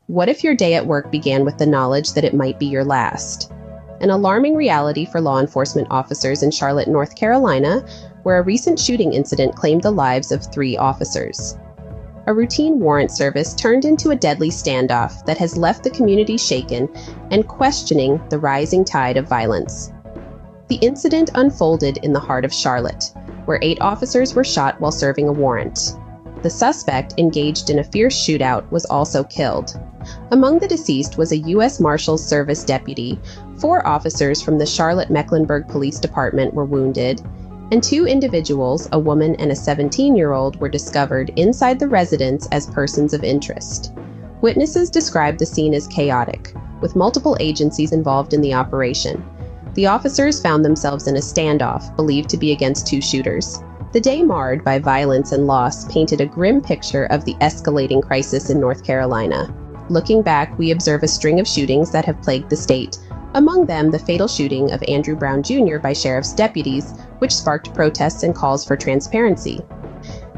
What if your day at work began with the knowledge that it might be your last? An alarming reality for law enforcement officers in Charlotte, North Carolina, where a recent shooting incident claimed the lives of 3 officers. A routine warrant service turned into a deadly standoff that has left the community shaken and questioning the rising tide of violence. The incident unfolded in the heart of Charlotte, where 8 officers were shot while serving a warrant. The suspect, engaged in a fierce shootout, was also killed. Among the deceased was a U.S. Marshals Service deputy, 4 officers from the Charlotte-Mecklenburg Police Department were wounded, and 2 individuals, a woman and a 17-year-old, were discovered inside the residence as persons of interest. Witnesses described the scene as chaotic, with multiple agencies involved in the operation. The officers found themselves in a standoff, believed to be against 2 shooters. The day marred by violence and loss painted a grim picture of the escalating crisis in North Carolina. Looking back, we observe a string of shootings that have plagued the state, among them the fatal shooting of Andrew Brown Jr. by sheriff's deputies, which sparked protests and calls for transparency.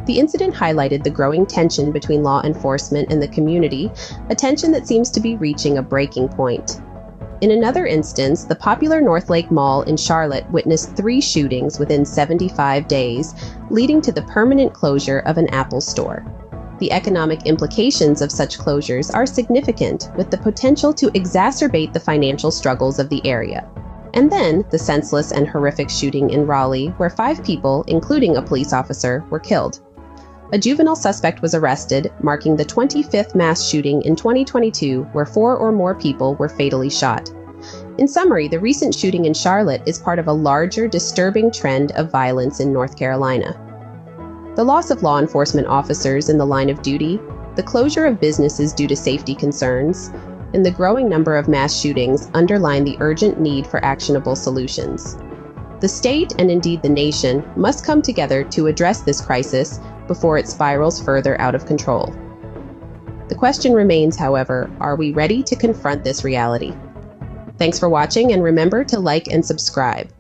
The incident highlighted the growing tension between law enforcement and the community, a tension that seems to be reaching a breaking point. In another instance, the popular Northlake Mall in Charlotte witnessed 3 shootings within 75 days, leading to the permanent closure of an Apple store. The economic implications of such closures are significant, with the potential to exacerbate the financial struggles of the area. And then, the senseless and horrific shooting in Raleigh, where 5 people, including a police officer, were killed. A juvenile suspect was arrested, marking the 25th mass shooting in 2022 where 4 or more people were fatally shot. In summary, the recent shooting in Charlotte is part of a larger, disturbing trend of violence in North Carolina. The loss of law enforcement officers in the line of duty, the closure of businesses due to safety concerns, and the growing number of mass shootings underline the urgent need for actionable solutions. The state, and indeed the nation, must come together to address this crisis before it spirals further out of control. The question remains, however, are we ready to confront this reality? Thanks for watching, and remember to like and subscribe.